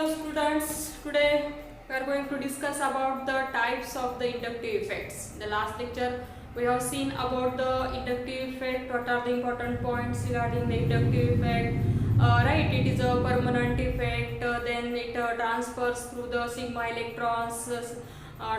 Hello students, today we are going to discuss about the types of the inductive effects. In the last lecture we have seen about the inductive effect, what are the important points regarding the inductive effect. Right, it is a permanent effect, then it transfers through the sigma electrons.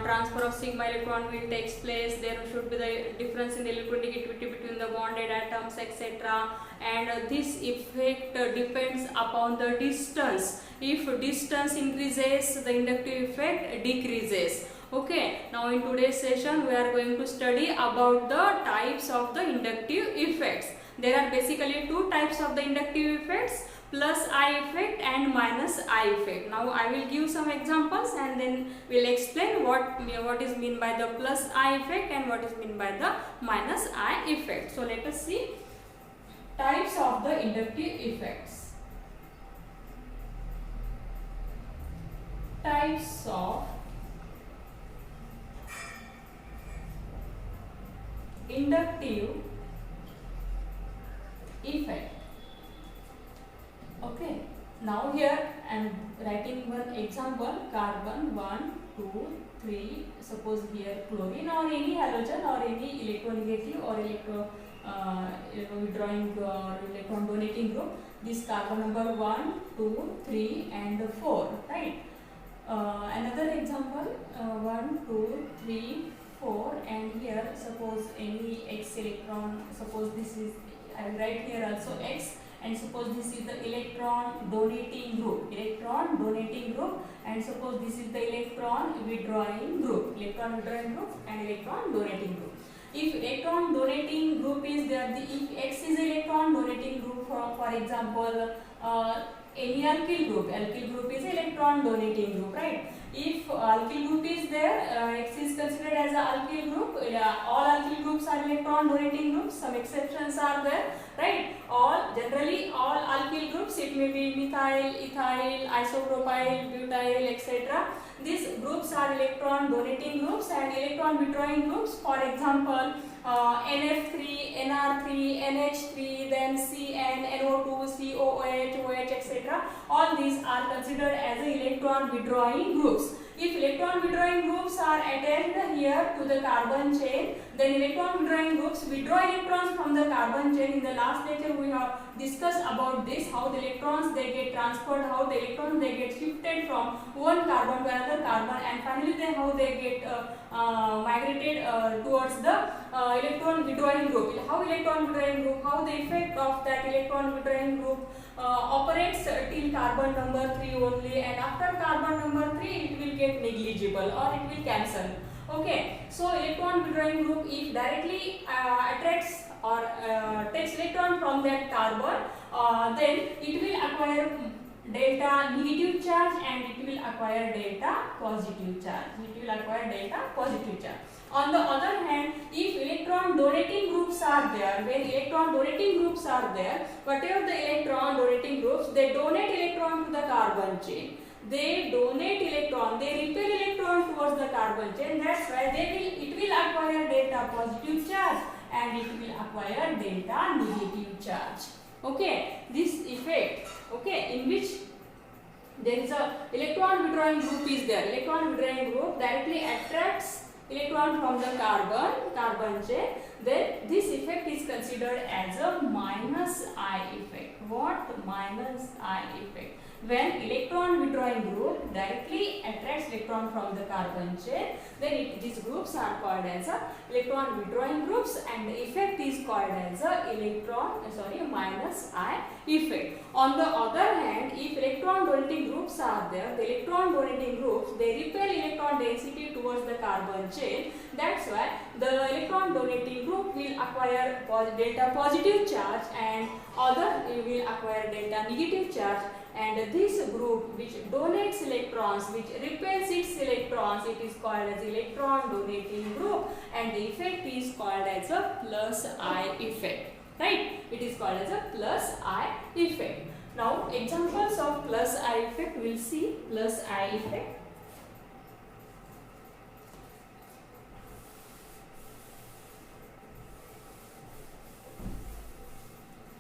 Transfer of sigma electron will takes place. There should be the difference in the electronegativity between the bonded atoms, etc. And this effect depends upon the distance. If distance increases, the inductive effect decreases. Okay, now in today's session we are going to study about the types of the inductive effects. There are basically two types of the inductive effects, plus I effect and minus I effect. Now I will give some examples and then we will explain what is meant by the plus I effect and what is meant by the minus I effect. So let us see types of the inductive effects. Types of inductive effect. Okay, now here I am writing one example: carbon 1, 2, 3. Suppose here chlorine or any halogen or any electronegative or withdrawing or electron donating group. This carbon number 1, 2, 3 and 4. Right. Another example: 1, 2, 3, 4, and here suppose any X electron. Suppose this is, I will write here also X. And suppose this is the electron donating group, and suppose this is the electron withdrawing group, and electron donating group. If electron donating group is there, if X is electron donating group, for example, any alkyl group is electron donating group, right? If alkyl group is there, X is considered as an alkyl group. All alkyl groups are electron donating groups. Some exceptions are there, right? Generally all alkyl groups, it may be methyl, ethyl, isopropyl, butyl, etc. These groups are electron donating groups and electron withdrawing groups. For example, NF3, NR3, NH3, then CN, NO2, COOH, OH, etc. All these are considered as electron withdrawing groups. If electron withdrawing groups are attached here to the carbon chain, then electron withdrawing groups withdraw electrons from the carbon chain. In the last lecture we have discussed about this, how the electrons they get transferred, how the electrons they get shifted from one carbon to another carbon, and finally how they get migrated towards the electron withdrawing group. How electron withdrawing group, how the effect of that electron withdrawing group operates till carbon number 3 only, and after carbon number 3 it will get negligible or it will cancel. Okay, so electron withdrawing group, if directly attracts or takes electron from that carbon, then it will acquire delta negative charge and it will acquire delta positive charge. On the other hand, if electron donating groups are there, whatever the electron donating groups, they donate electron to the carbon chain. They repel electron towards the carbon chain. That's why it will acquire delta positive charge and it will acquire delta negative charge. Okay, this effect, okay, in which there is a electron withdrawing group is there. Electron withdrawing group directly attracts electron from the carbon chain. Then this effect is considered as a minus I effect. What? Minus I effect. When electron withdrawing group directly attracts electron from the carbon chain, then these groups are called as electron withdrawing groups, and the effect is called as minus I effect. On the other hand, if electron donating groups are there, the electron donating groups they repel electron density towards the carbon chain. That's why the electron donating group will acquire delta positive charge and other will acquire delta negative charge. And this group which donates electrons, which repels its electrons, it is called as electron donating group, and the effect is called as a plus I effect. Right? It is called as a plus I effect. Now examples of plus I effect, we will see plus I effect.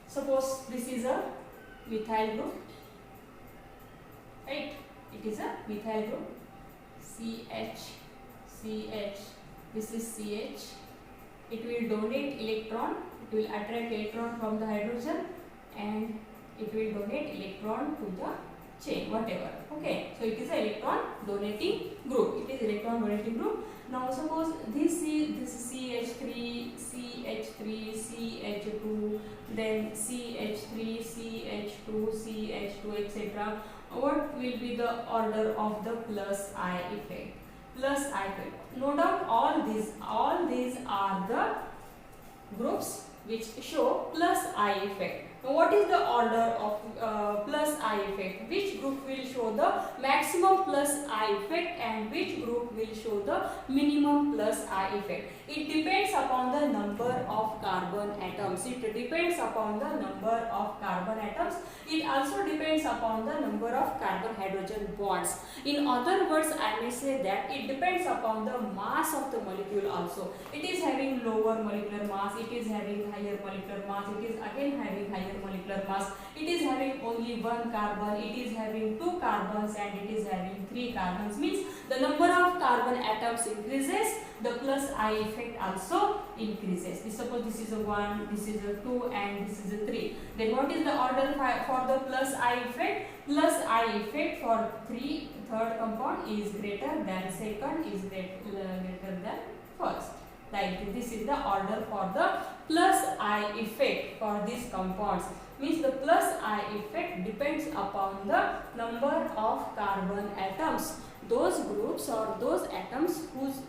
Suppose this is a methyl group, right? It is a methyl group. CH, CH. This is CH. It will donate electron. It will attract electron from the hydrogen, and it will donate electron to the chain, whatever. Okay, so it is an electron donating group. It is electron donating group. Now suppose this CH3, CH3, CH2, then CH3, CH2, CH2, etc. What will be the order of the plus I effect? Plus I effect. No doubt all these are the groups which show plus I effect. Now what is the order of plus I effect? Which group will show the maximum plus I effect and which group will show the minimum plus I effect? It depends upon the number of carbon atoms. It depends upon the number of carbon atoms. It also depends upon the number of carbon hydrogen bonds. In other words, I may say that it depends upon the mass of the molecule also. It is having lower molecular mass, it is having higher molecular mass, it is again having higher molecular mass, it is having only one carbon, it is having two carbons, and it is having three carbons. Means the number of carbon atoms increases, the plus I effect also increases. Suppose this is a 1, this is a 2, and this is a 3. Then what is the order for the plus I effect? Plus I effect for third compound is greater than second, is greater than first. Like this is the order for the plus I effect for these compounds. Means the plus I effect depends upon the number of carbon atoms. Those groups or those atoms whose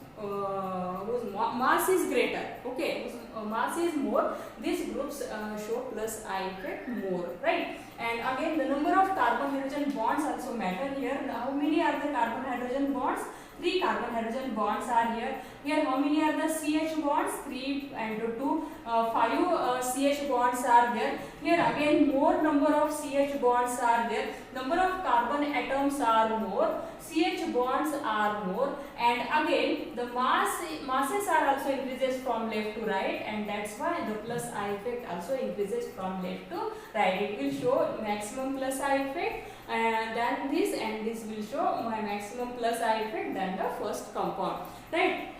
mass is greater, okay, whose mass is more, these groups show plus I effect more, right? And again, the number of carbon hydrogen bonds also matter here. How many are the carbon hydrogen bonds? 3 carbon hydrogen bonds are here. Here how many are the CH bonds? 3 and 2, 5 CH bonds are there. Here again more number of CH bonds are there. Number of carbon atoms are more. CH bonds are more, and again the masses are also increases from left to right, and that's why the plus I effect also increases from left to right. It will show maximum plus I effect than this, and this will show my maximum plus I effect than the first compound, right?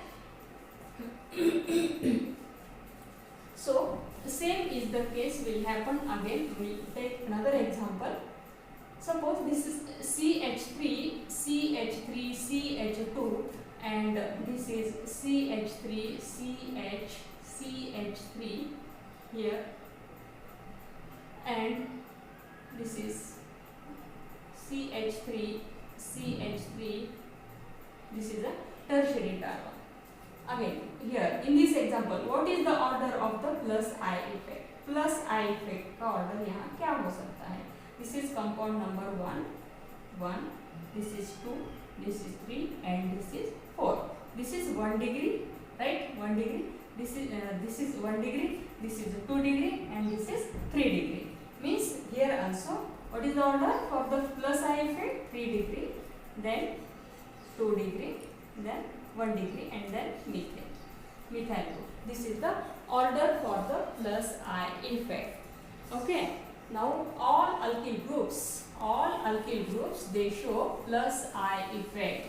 So the same is the case will happen again. We will take another example. Suppose this is CH3, CH3, CH2, and this is CH3, CH, CH3 here, and this is CH3, CH3, this is a tertiary carbon. Again, here in this example, what is the order of the plus I effect? Plus I effect का order यहाँ क्या हो सकता है? This is compound number 1, this is 2, this is 3, and this is 4. This is 1 degree, right? 1 degree. This is 1 degree, this is 2 degree, and this is 3 degree. Means here also, what is the order for the plus I effect? 3 degree, then 2 degree, then 1 degree, and then methyl group. This is the order for the plus I effect. Okay. Now all alkyl groups they show plus I effect.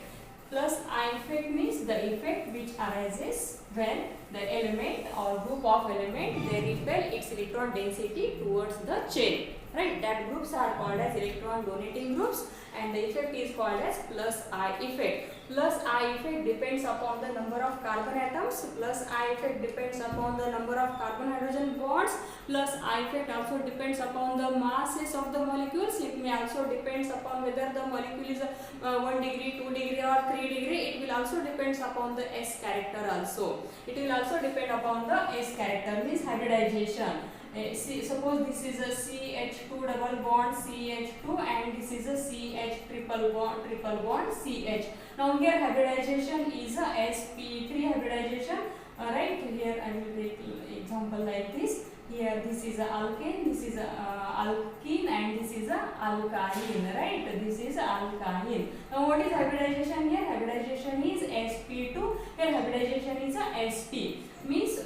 Plus I effect means the effect which arises when the element or group of element they repel its electron density towards the chain, right? That groups are called as electron donating groups, and the effect is called as plus I effect. Plus I effect depends upon the number of carbon atoms. Plus I effect depends upon the number of carbon hydrogen bonds. Plus I effect also depends upon the masses of the molecules. It may also depends upon whether the molecule is 1 degree, 2 degree, or 3 degree. It will also depends upon the S character also. It will also depend upon the S character, means hybridization. Suppose this is a CH2 double bond CH2, and this is a CH triple bond CH. Now here hybridization is a sp3 hybridization. Right, here I will take example like this. Here this is a alkane, this is a alkene, and this is a alkyne, right? This is alkyne. Now what is hybridization here? Hybridization is sp2. Here hybridization is a sp, means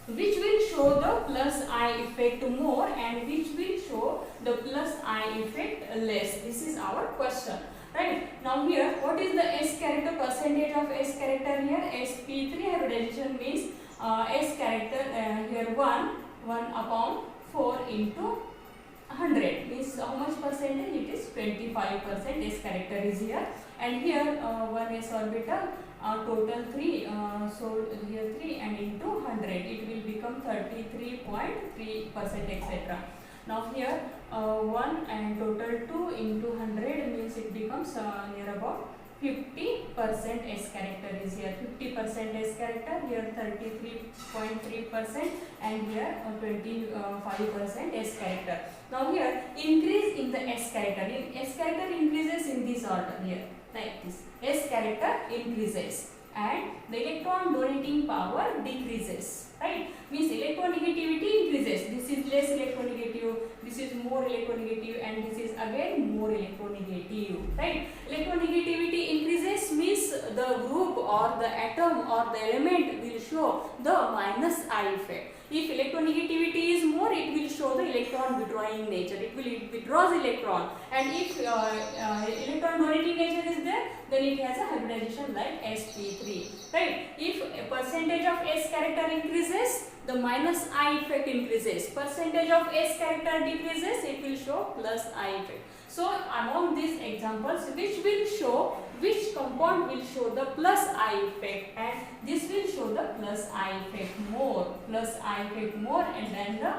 which will show the plus I effect more and which will show the plus I effect less. This is our question. Right. Now here, what is the S character, percentage of S character here? sp3 hybridization means S character here 1 upon 4 into 100 means how much percentage? It is 25% S character is here, and here 1 S orbital total 3, so here 3 and into 100 it will become 33.3% etc. Now here 1 and total 2 into 100 means it becomes near about 50% S character is here, 50% S character, here 33.3% and here 25% S character. Now here increase in the S character, S character increases in this order here like this, S character increases and the electron donating power decreases, right? Means electronegativity increases, this is less electronegative, this is more electronegative and this is again more electronegative, right? Electronegativity increases means the group or the atom or the element will show the minus I effect. If electronegativity is more, it will show the electron withdrawing nature, it withdraws electron, and if electron donating nature is there, then it has a hybridization like sp3, right? If a percentage of S character increases, the minus I effect increases, percentage of S character decreases, it will show plus I effect. So among these examples, which compound will show the plus I effect, and this will show the plus I effect more, and then the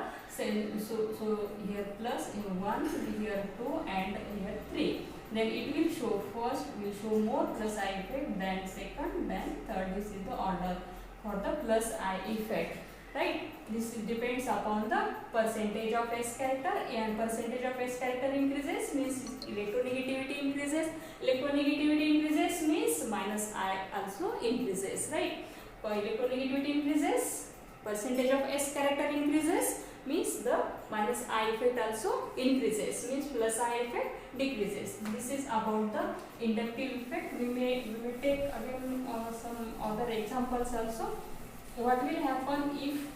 so here plus here 1, here 2 and here 3. Then it will show first will show more plus I effect, then second, then third. This is the order for the plus I effect, right? This depends upon the percentage of S character, and percentage of S character increases means electronegativity increases, means minus I also increases, right? Electronegativity increases, percentage of S character increases means the minus I effect also increases, means plus I effect decreases. This is about the inductive effect. We may take again some other examples also. What will happen if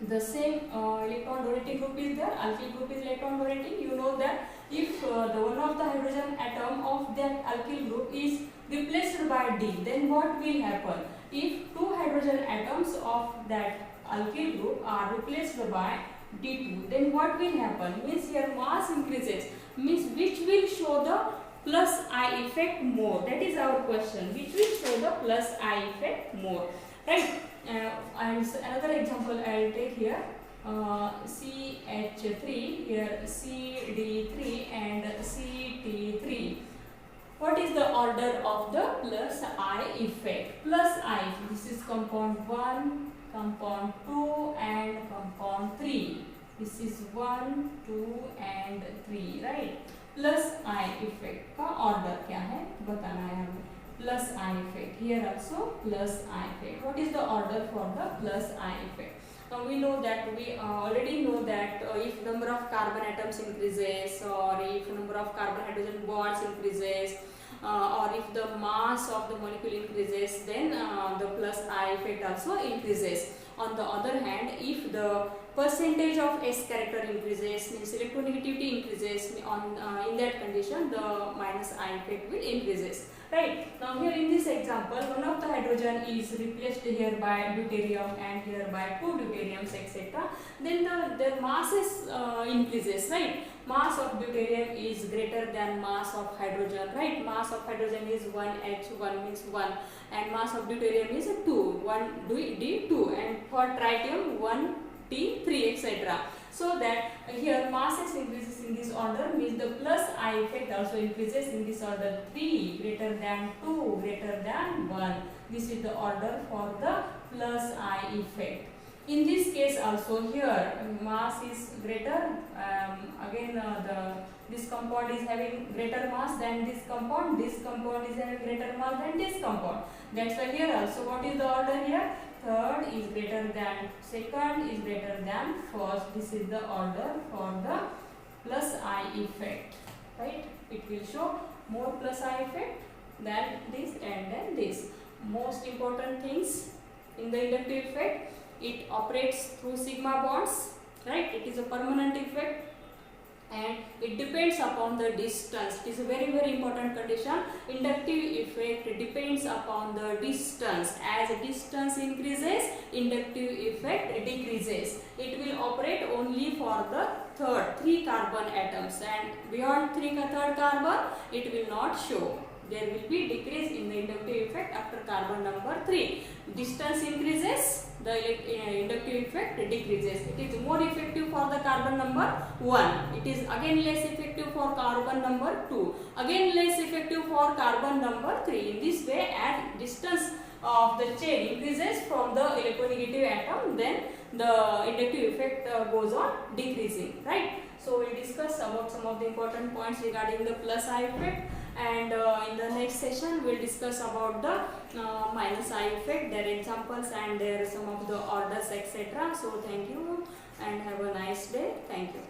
the same electron donating group is there, alkyl group is electron donating? You know that if the one of the hydrogen atom of that alkyl group is replaced by D, then what will happen? If two hydrogen atoms of that alkyl group are replaced by D2, then what will happen? Means here mass increases, means which will show the plus I effect more? That is our question. Which will show the plus I effect more, right? And another example I will take here, CH3, here CD3 and CT3. What is the order of the plus I effect? Plus I, this is compound 1, compound 2 and compound 3. This is 1, 2 and 3, right? Plus I effect का order क्या है बताना है हमें. Plus I effect, here also plus I effect. What is the order for the plus I effect? Now we know that, we already know that if number of carbon atoms increases, or if number of carbon hydrogen bonds increases, or if the mass of the molecule increases, then the plus I effect also increases. On the other hand, if the percentage of S character increases, means electronegativity increases, in that condition the minus I effect will increases, right? Now here in this example, one of the hydrogen is replaced here by deuterium and here by two deuteriums etc. Then the masses increases, right? Mass of deuterium is greater than mass of hydrogen, right? Mass of hydrogen is 1H, 1 means 1, and mass of deuterium is 2, 1 D2, and for tritium 1 T3 etc. So that here masses increases in this order, means the plus I effect also increases in this order, 3 greater than 2 greater than 1. This is the order for the plus I effect. In this case also, here mass is greater, again this compound is having greater mass than this compound is having greater mass than this compound. That's why here also what is the order here? Third is greater than second, is greater than first. This is the order for the plus I effect, right? It will show more plus I effect than this and then this. Most important things in the inductive effect, it operates through sigma bonds, right? It is a permanent effect. and it depends upon the distance. It is a very important condition. Inductive effect depends upon the distance. As distance increases, inductive effect decreases. It will operate only for the three carbon atoms, and beyond third carbon it will not show. There will be decrease in the inductive effect after carbon number 3. Distance increases, the inductive effect decreases. It is more effective for the carbon number 1. It is again less effective for carbon number 2. Again less effective for carbon number 3. In this way, as distance of the chain increases from the electronegative atom, then the inductive effect goes on decreasing, right? So we discussed about some of the important points regarding the plus I effect, and in the next session we'll discuss about the minus I effect, their examples and their some of the orders, etc. So thank you and have a nice day. Thank you.